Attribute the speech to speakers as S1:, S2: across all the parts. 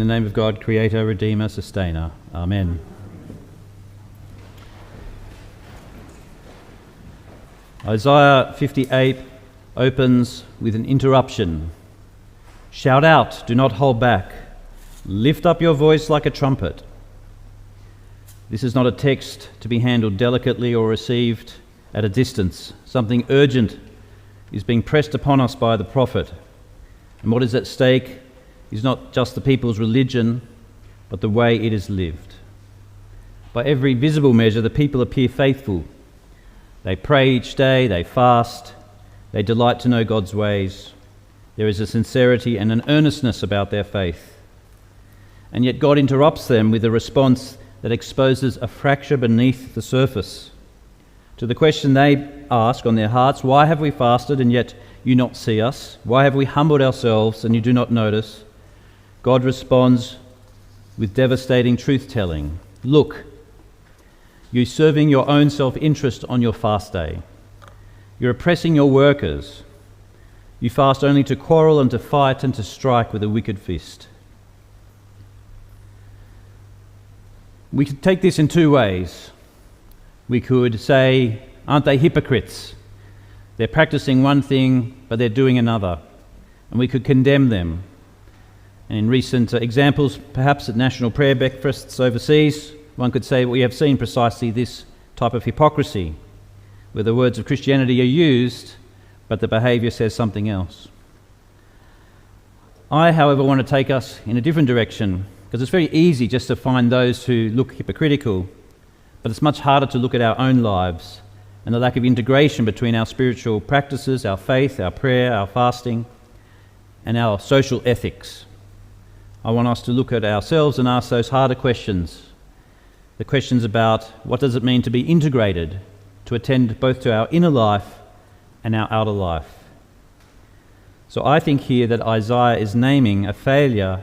S1: the name of God, Creator, Redeemer, Sustainer. Amen. Isaiah 58 opens with an interruption. Shout out, do not hold back. Lift up your voice like a trumpet. This is not a text to be handled delicately or received at a distance. Something urgent is being pressed upon us by the prophet. And what is at stake is not just the people's religion, but the way it is lived. By every visible measure, the people appear faithful. They pray each day, they fast, they delight to know God's ways. There is a sincerity and an earnestness about their faith. And yet God interrupts them with a response that exposes a fracture beneath the surface. To the question they ask on their hearts, why have we fasted and yet you not see us? Why have we humbled ourselves and you do not notice? God responds with devastating truth-telling. Look, you're serving your own self-interest on your fast day. You're oppressing your workers. You fast only to quarrel and to fight and to strike with a wicked fist. We could take this in two ways. We could say, aren't they hypocrites? They're practicing one thing, but they're doing another. And we could condemn them. And in recent examples, perhaps at national prayer breakfasts overseas, one could say we have seen precisely this type of hypocrisy, where the words of Christianity are used, but the behaviour says something else. I, however, want to take us in a different direction, because it's very easy just to find those who look hypocritical, but it's much harder to look at our own lives and the lack of integration between our spiritual practices, our faith, our prayer, our fasting, and our social ethics. I want us to look at ourselves and ask those harder questions. The questions about what does it mean to be integrated, to attend both to our inner life and our outer life. So I think here that Isaiah is naming a failure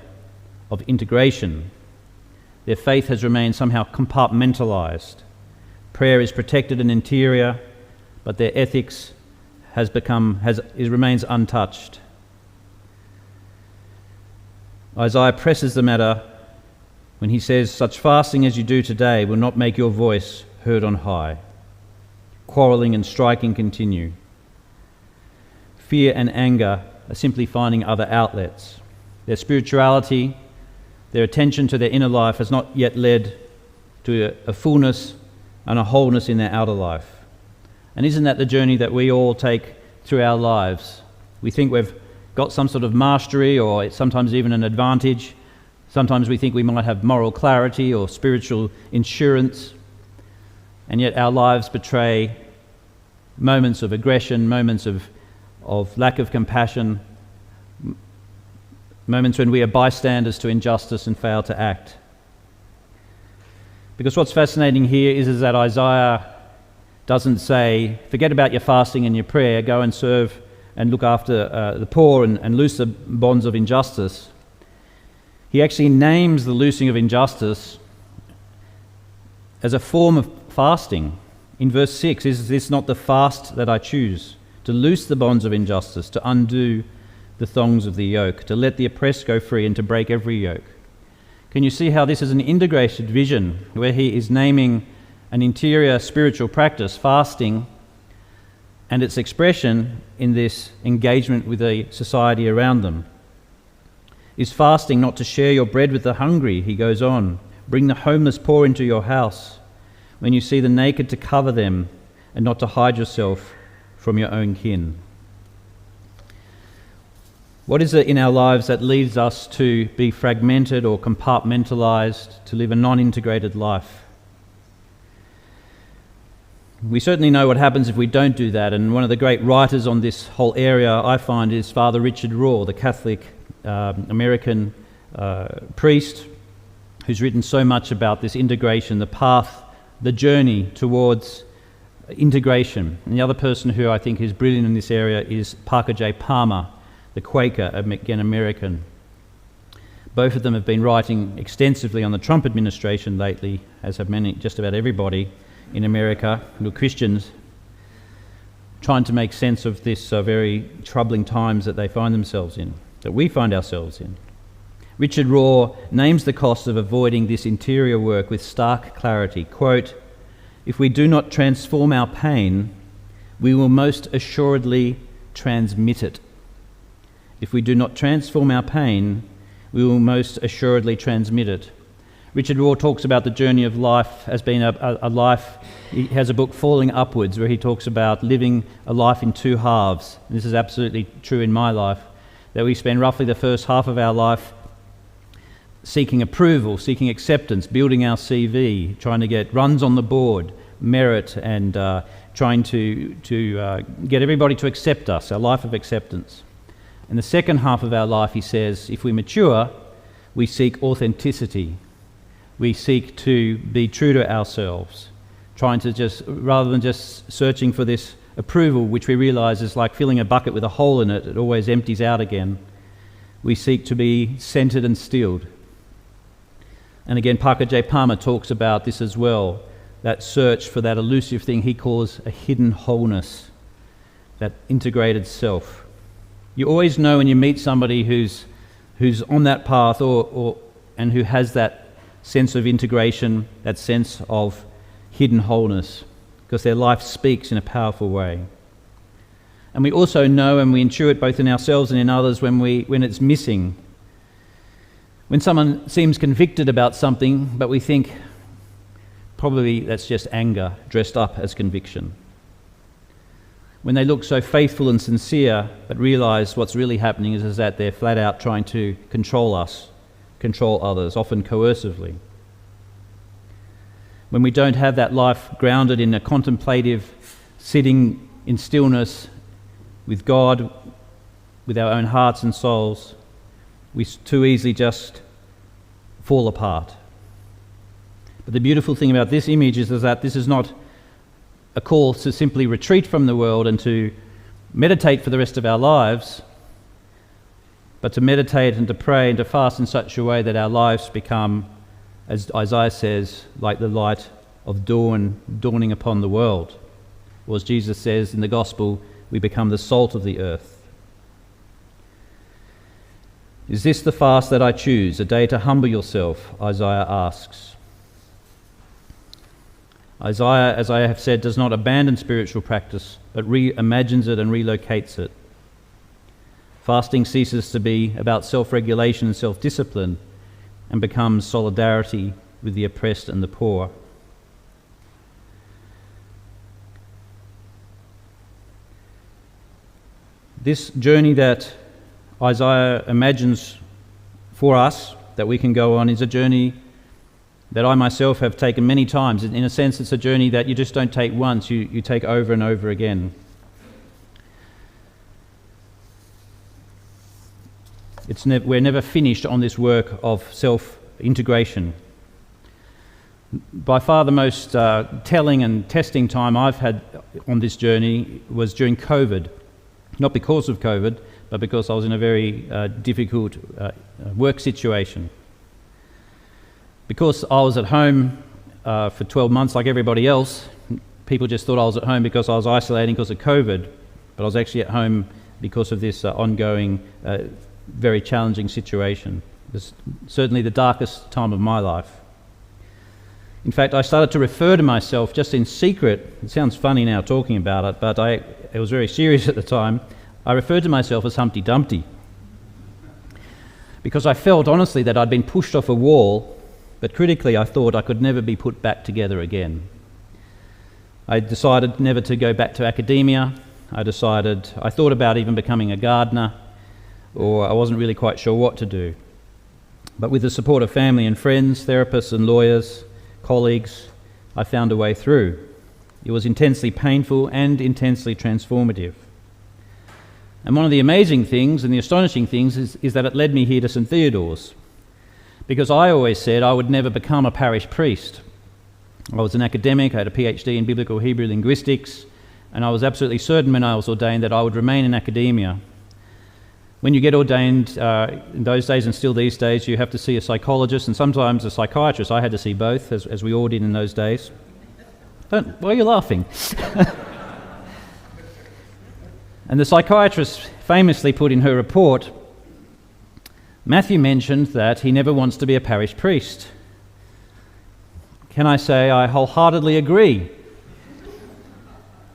S1: of integration. Their faith has remained somehow compartmentalized. Prayer is protected and interior, but their ethics remains untouched. Isaiah presses the matter when he says, such fasting as you do today will not make your voice heard on high. Quarrelling and striking continue. Fear and anger are simply finding other outlets. Their spirituality, their attention to their inner life has not yet led to a fullness and a wholeness in their outer life. And isn't that the journey that we all take through our lives? We think we've got some sort of mastery or sometimes even an advantage. Sometimes we think we might have moral clarity or spiritual insurance, and yet our lives betray moments of aggression, moments of lack of compassion, moments when we are bystanders to injustice and fail to act. Because what's fascinating here is that Isaiah doesn't say, forget about your fasting and your prayer, go and serve and look after the poor and loose the bonds of injustice. He actually names the loosing of injustice as a form of fasting. In verse 6, is this not the fast that I choose? To loose the bonds of injustice, to undo the thongs of the yoke, to let the oppressed go free and to break every yoke. Can you see how this is an integrated vision where he is naming an interior spiritual practice, fasting, and its expression in this engagement with the society around them? Is fasting not to share your bread with the hungry? He goes on. Bring the homeless poor into your house. When you see the naked, to cover them, and not to hide yourself from your own kin. What is it in our lives that leads us to be fragmented or compartmentalized, to live a non-integrated life? We certainly know what happens if we don't do that, and one of the great writers on this whole area I find is Father Richard Rohr, the Catholic American priest who's written so much about this integration, the path, the journey towards integration. And the other person who I think is brilliant in this area is Parker J. Palmer, the Quaker, again American. Both of them have been writing extensively on the Trump administration lately, as have just about everybody in America who are Christians, trying to make sense of this very troubling times that they find themselves in, that we find ourselves in. Richard Rohr names the cost of avoiding this interior work with stark clarity. Quote, "If we do not transform our pain, we will most assuredly transmit it. If we do not transform our pain, we will most assuredly transmit it." Richard Rohr talks about the journey of life as being a life. He has a book, Falling Upwards, where he talks about living a life in two halves. And this is absolutely true in my life, that we spend roughly the first half of our life seeking approval, seeking acceptance, building our CV, trying to get runs on the board, merit, and trying to get everybody to accept us, our life of acceptance. In the second half of our life, he says, if we mature, we seek authenticity. We seek to be true to ourselves, trying to just, rather than just searching for this approval, which we realize is like filling a bucket with a hole in it, it always empties out again. We seek to be centered and stilled. And again, Parker J. Palmer talks about this as well, that search for that elusive thing he calls a hidden wholeness, that integrated self. You always know when you meet somebody who's on that path and who has that sense of integration, that sense of hidden wholeness, because their life speaks in a powerful way. And we also know, and we intuit both in ourselves and in others, when it's missing. When someone seems convicted about something, but we think probably that's just anger dressed up as conviction. When they look so faithful and sincere, but realise what's really happening is that they're flat out trying to control us, control others, often coercively. When we don't have that life grounded in a contemplative sitting in stillness with God, with our own hearts and souls, we too easily just fall apart. But the beautiful thing about this image is that this is not a call to simply retreat from the world and to meditate for the rest of our lives, but to meditate and to pray and to fast in such a way that our lives become, as Isaiah says, like the light of dawn dawning upon the world. Or as Jesus says in the Gospel, we become the salt of the earth. Is this the fast that I choose, a day to humble yourself? Isaiah asks. Isaiah, as I have said, does not abandon spiritual practice, but reimagines it and relocates it. Fasting ceases to be about self-regulation and self-discipline and becomes solidarity with the oppressed and the poor. This journey that Isaiah imagines for us, that we can go on, is a journey that I myself have taken many times. In a sense, it's a journey that you just don't take once, you take over and over again. We're never finished on this work of self-integration. By far the most telling and testing time I've had on this journey was during COVID. Not because of COVID, but because I was in a very difficult work situation. Because I was at home for 12 months like everybody else, people just thought I was at home because I was isolating because of COVID, but I was actually at home because of this ongoing, very challenging situation. It was certainly the darkest time of my life. In fact, I started to refer to myself just in secret. It sounds funny now talking about it, but it was very serious at the time. I referred to myself as Humpty Dumpty because I felt honestly that I'd been pushed off a wall, but critically I thought I could never be put back together again. I decided never to go back to academia. I thought about even becoming a gardener, or I wasn't really quite sure what to do. But with the support of family and friends, therapists and lawyers, colleagues, I found a way through. It was intensely painful and intensely transformative. And one of the amazing things and the astonishing things is that it led me here to St. Theodores, because I always said I would never become a parish priest. I was an academic, I had a PhD in biblical Hebrew linguistics, and I was absolutely certain when I was ordained that I would remain in academia. When you get ordained, in those days and still these days, you have to see a psychologist and sometimes a psychiatrist. I had to see both, as we all did in those days. Why are you laughing? And the psychiatrist famously put in her report Matthew mentioned that he never wants to be a parish priest. Can I say I wholeheartedly agree?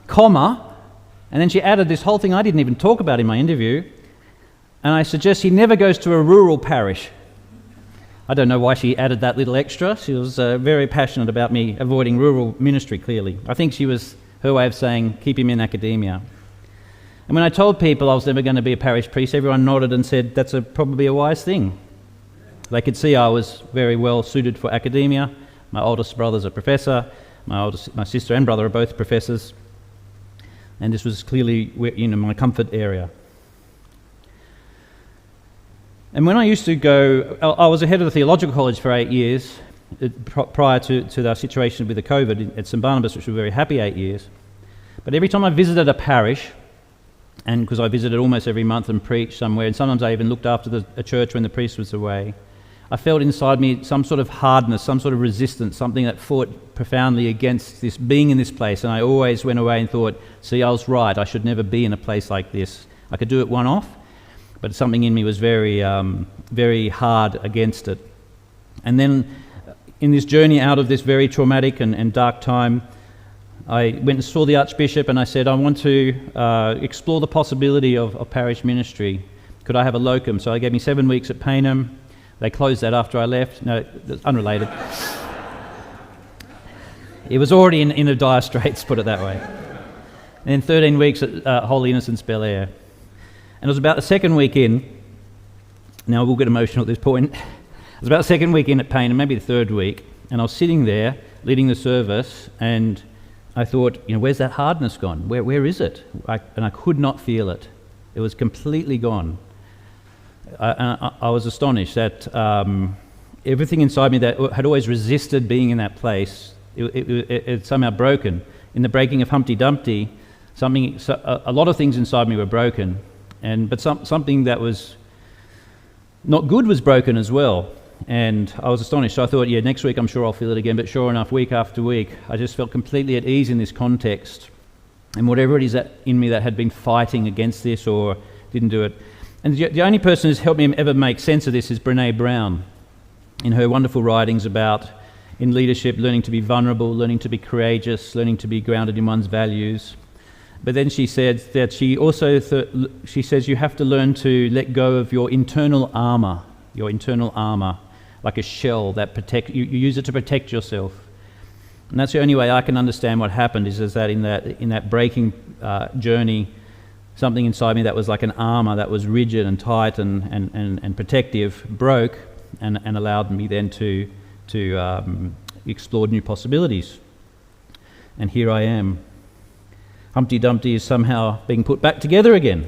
S1: Comma, and then she added this whole thing I didn't even talk about in my interview, and I suggest he never goes to a rural parish. I don't know why she added that little extra. She was very passionate about me avoiding rural ministry, clearly. I think she was her way of saying, keep him in academia. And when I told people I was never going to be a parish priest, everyone nodded and said, that's probably a wise thing. They could see I was very well suited for academia. My oldest brother's a professor. My sister and brother are both professors. And this was clearly my comfort area. And when I used to go, I was ahead of the theological college for 8 years, prior to the situation with the COVID at St Barnabas, which was a very happy 8 years. But every time I visited a parish, and because I visited almost every month and preached somewhere, and sometimes I even looked after a church when the priest was away, I felt inside me some sort of hardness, some sort of resistance, something that fought profoundly against this being in this place. And I always went away and thought, see, I was right, I should never be in a place like this. I could do it one-off, but something in me was very, very hard against it. And then in this journey out of this very traumatic and dark time, I went and saw the Archbishop and I said, I want to explore the possibility of parish ministry. Could I have a locum? So they gave me 7 weeks at Payneham. They closed that after I left. No, unrelated. It was already in a dire straits, put it that way. And then 13 weeks at Holy Innocents Bel Air. And it was about the second week in, now we'll get emotional at this point, it was about the second week in at Payneham, maybe the third week, and I was sitting there leading the service, and I thought, where's that hardness gone? Where is it? And I could not feel it. It was completely gone. I was astonished that everything inside me that had always resisted being in that place, it somehow broken. In the breaking of Humpty Dumpty, a lot of things inside me were broken, but something that was not good was broken as well. And I was astonished. So I thought, next week I'm sure I'll feel it again. But sure enough, week after week, I just felt completely at ease in this context. And whatever it is that in me that had been fighting against this or didn't do it. And the only person who's helped me ever make sense of this is Brené Brown, in her wonderful writings about, in leadership, learning to be vulnerable, learning to be courageous, learning to be grounded in one's values. But then she said that she also, she says you have to learn to let go of your internal armour, like a shell that protects you. You use it to protect yourself. And that's the only way I can understand what happened, is that in that breaking journey, something inside me that was like an armour that was rigid and tight and protective broke and allowed me then to explore new possibilities. And here I am. Humpty Dumpty is somehow being put back together again.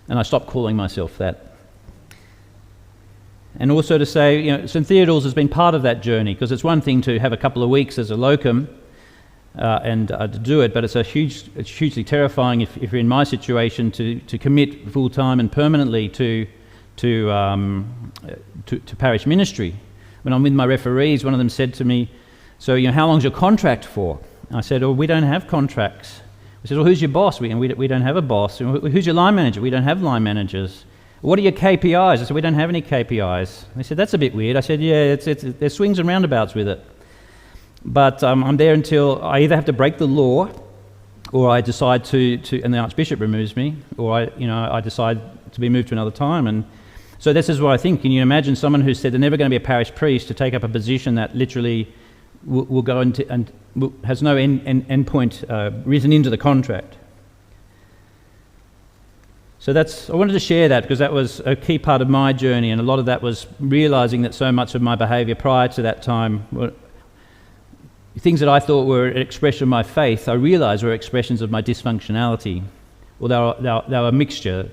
S1: And I stopped calling myself that. And also to say, St Theodores has been part of that journey, because it's one thing to have a couple of weeks as a locum and to do it, but it's hugely terrifying if you're in my situation to commit full-time and permanently to parish ministry. When I'm with my referees, one of them said to me, so how long's your contract for? I said, we don't have contracts. I said, well, who's your boss? We don't have a boss. Who's your line manager? We don't have line managers. What are your KPIs? I said, we don't have any KPIs. They said, that's a bit weird. I said, yeah, there's swings and roundabouts with it. But I'm there until I either have to break the law, or I decide to and the Archbishop removes me, or I decide to be moved to another time. And so this is what I think. Can you imagine someone who said they're never going to be a parish priest to take up a position that literally will go into and has no end point written into the contract? So I wanted to share that, because that was a key part of my journey, and a lot of that was realising that so much of my behaviour prior to that time were things that I thought were an expression of my faith, I realised were expressions of my dysfunctionality. Well, they were a mixture.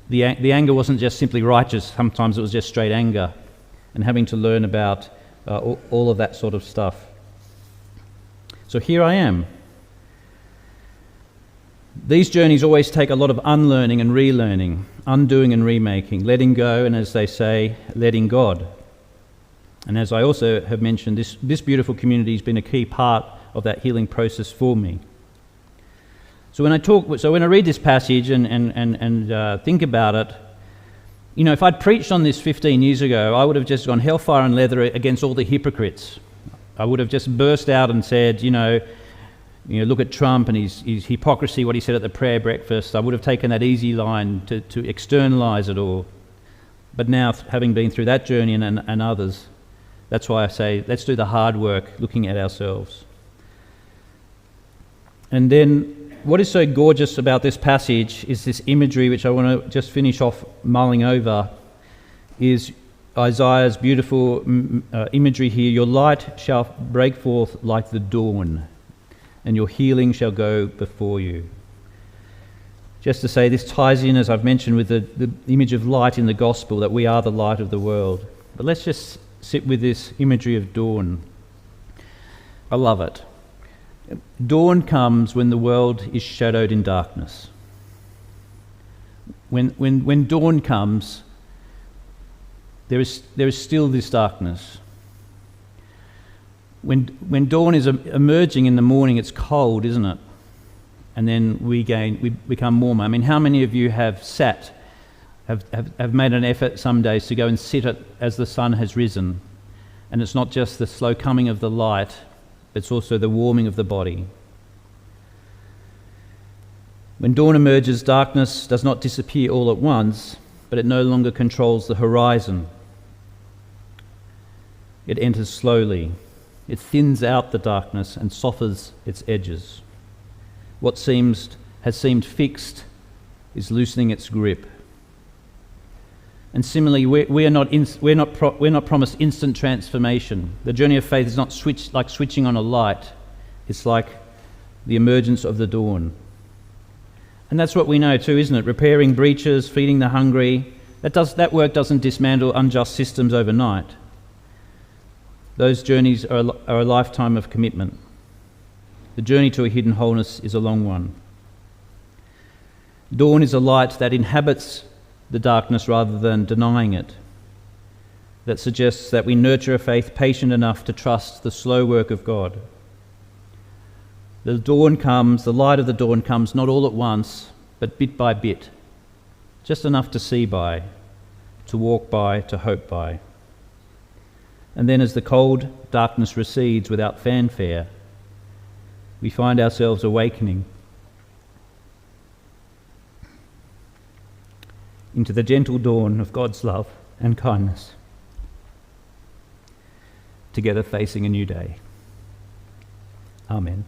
S1: The anger wasn't just simply righteous, sometimes it was just straight anger, and having to learn about all of that sort of stuff. So here I am. These journeys always take a lot of unlearning and relearning, undoing and remaking, letting go, and as they say, letting God. And as I also have mentioned, this beautiful community has been a key part of that healing process for me. So when I read this passage and think about it, You know, if I'd preached on this 15 years ago, I would have just gone hellfire and leather against all the hypocrites. I would have just burst out and said, look at Trump and his hypocrisy, what he said at the prayer breakfast. I would have taken that easy line to externalise it all. But now, having been through that journey and others, that's why I say, let's do the hard work looking at ourselves. And then, what is so gorgeous about this passage is this imagery, which I want to just finish off mulling over, is Isaiah's beautiful imagery here. Your light shall break forth like the dawn, and your healing shall go before you. Just to say, this ties in, as I've mentioned, with the image of light in the gospel, that we are the light of the world. But let's just sit with this imagery of dawn. I love it. Dawn comes when the world is shadowed in darkness. When dawn comes, there is still this darkness. When dawn is emerging in the morning, it's cold, isn't it? And then we become warmer. I mean, how many of you have made an effort some days to go and sit as the sun has risen? And it's not just the slow coming of the light, it's also the warming of the body. When dawn emerges, darkness does not disappear all at once, but it no longer controls the horizon. It enters slowly. It thins out the darkness and softens its edges. What has seemed fixed is loosening its grip. And similarly, we're not promised instant transformation. The journey of faith is not like switching on a light. It's like the emergence of the dawn. And that's what we know too, isn't it? Repairing breaches, feeding the hungry. That work doesn't dismantle unjust systems overnight. Those journeys are a lifetime of commitment. The journey to a hidden wholeness is a long one. Dawn is a light that inhabits the darkness rather than denying it. That suggests that we nurture a faith patient enough to trust the slow work of God. The light of the dawn comes not all at once, but bit by bit, just enough to see by, to walk by, to hope by. And then as the cold darkness recedes without fanfare, we find ourselves awakening into the gentle dawn of God's love and kindness, together facing a new day. Amen.